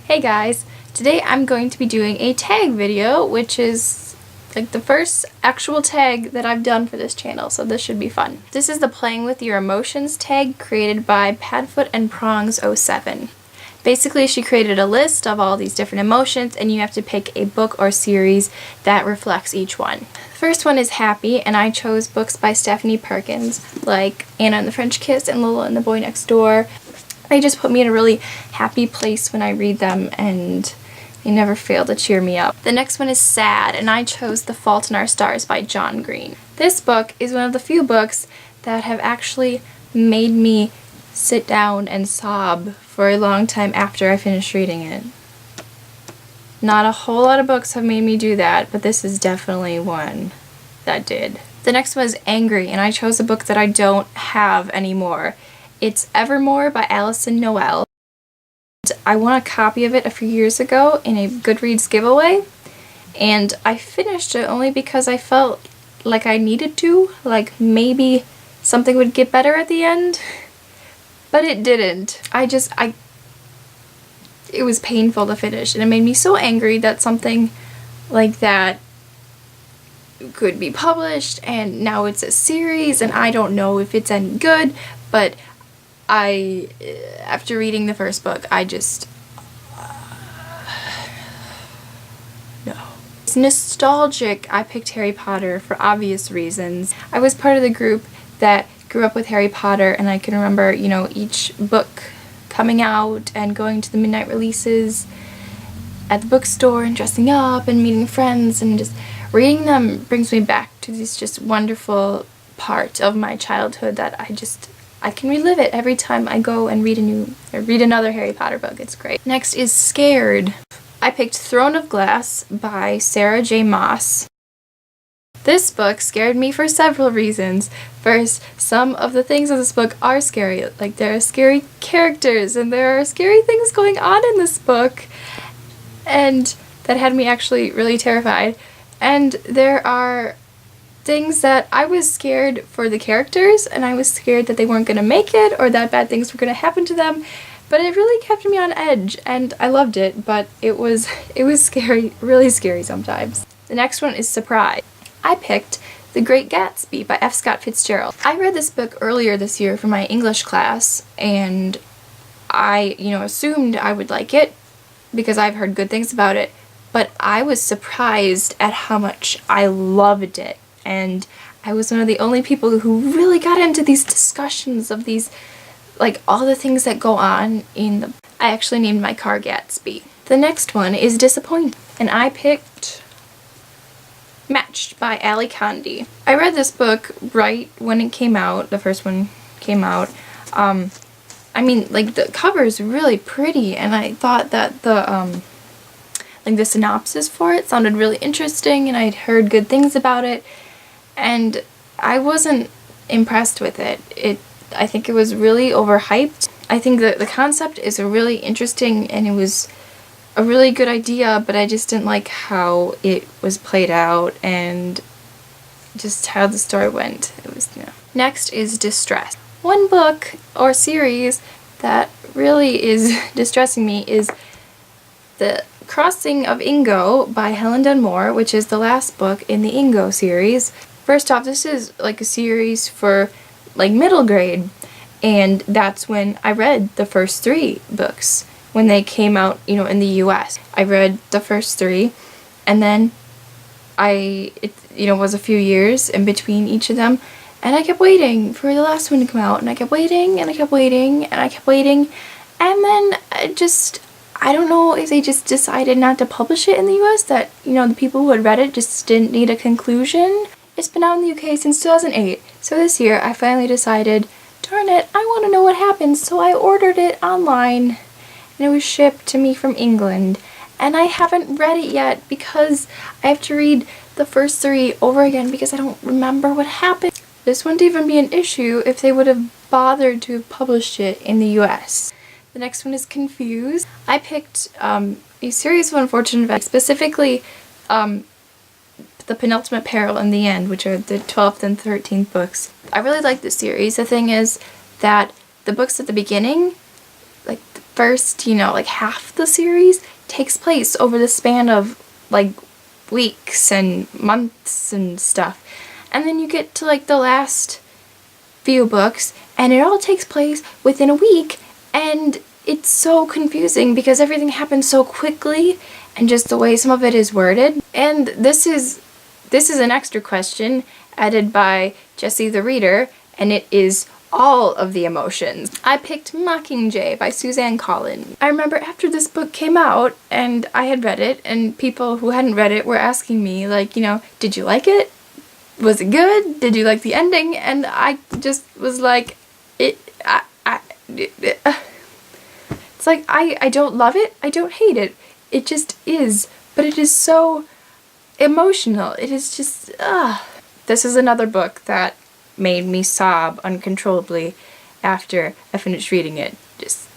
Hey guys, today I'm going to be doing a tag video, which is like the first actual tag that I've done for this channel, so this should be fun. This is the Playing with Your Emotions tag created by Padfoot and Prongs 07. Basically, she created a list of all these different emotions, and you have to pick a book or series that reflects each one. The first one is happy, and I chose books by Stephanie Perkins, like Anna and the French Kiss and Lola and the Boy Next Door. They just put me in a really happy place when I read them, and they never fail to cheer me up. The next one is sad, and I chose The Fault in Our Stars by John Green. This book is one of the few books that have actually made me sit down and sob for a long time after I finished reading it. Not a whole lot of books have made me do that, but this is definitely one that did. The next one is angry, and I chose a book that I don't have anymore. It's Evermore by Alison Noel. I won a copy of it a few years ago in a Goodreads giveaway, and I finished it only because I felt like I needed to, like maybe something would get better at the end, but it didn't. It was painful to finish, and it made me so angry that something like that could be published, and now it's a series, and I don't know if it's any good, but after reading the first book, no. It's nostalgic. I picked Harry Potter for obvious reasons. I was part of the group that grew up with Harry Potter, and I can remember, each book coming out and going to the midnight releases at the bookstore and dressing up and meeting friends, and just reading them brings me back to this just wonderful part of my childhood that I can relive it every time I go and read another Harry Potter book. It's great. Next is Scared. I picked Throne of Glass by Sarah J. Maas. This book scared me for several reasons. First, some of the things in this book are scary. Like, there are scary characters and there are scary things going on in this book, and that had me actually really terrified. And there are things that I was scared for the characters, and I was scared that they weren't going to make it or that bad things were going to happen to them, but it really kept me on edge, and I loved it, but it was scary, really scary sometimes. The next one is Surprise. I picked The Great Gatsby by F. Scott Fitzgerald. I read this book earlier this year for my English class, and I, assumed I would like it because I've heard good things about it, but I was surprised at how much I loved it. And I was one of the only people who really got into these discussions of these, like, all the things that go on in the... I actually named my car Gatsby. The next one is Disappointed, and I picked Matched by Ali Kandi. I read this book right when it came out, the first one came out. The cover is really pretty, and I thought that the synopsis for it sounded really interesting, and I'd heard good things about it. And I wasn't impressed with it. I think it was really overhyped. I think that the concept is really interesting and it was a really good idea, but I just didn't like how it was played out and just how the story went. It was, Next is Distress. One book or series that really is distressing me is The Crossing of Ingo by Helen Dunmore, which is the last book in the Ingo series. First off, this is like a series for like middle grade, and that's when I read the first 3 books when they came out, in the US. I read the first 3, and then it was a few years in between each of them, and I kept waiting for the last one to come out, and I kept waiting, and I kept waiting, and I kept waiting, and then I don't know if they just decided not to publish it in the US, that, the people who had read it just didn't need a conclusion. It's been out in the UK since 2008, so this year I finally decided, darn it, I want to know what happens, so I ordered it online, and it was shipped to me from England, and I haven't read it yet because I have to read the first 3 over again because I don't remember what happened. This wouldn't even be an issue if they would have bothered to have published it in the US. The next one is Confused. I picked a series of unfortunate events, specifically The Penultimate Peril and the End, which are the 12th and 13th books. I really like this series. The thing is that the books at the beginning, like first, like half the series takes place over the span of like weeks and months and stuff. And then you get to like the last few books and it all takes place within a week, and it's so confusing because everything happens so quickly and just the way some of it is worded. And this is an extra question added by Jesse the Reader, and it is all of the emotions. I picked Mockingjay by Suzanne Collins. I remember after this book came out and I had read it, and people who hadn't read it were asking me like, did you like it? Was it good? Did you like the ending? And I just was like, it's like, I don't love it, I don't hate it. It just is, but it is so emotional. It is just, This is another book that made me sob uncontrollably after I finished reading it. Just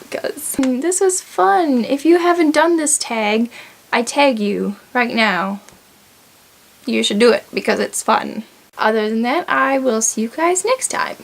because. This was fun. If you haven't done this tag, I tag you right now. You should do it because it's fun. Other than that, I will see you guys next time.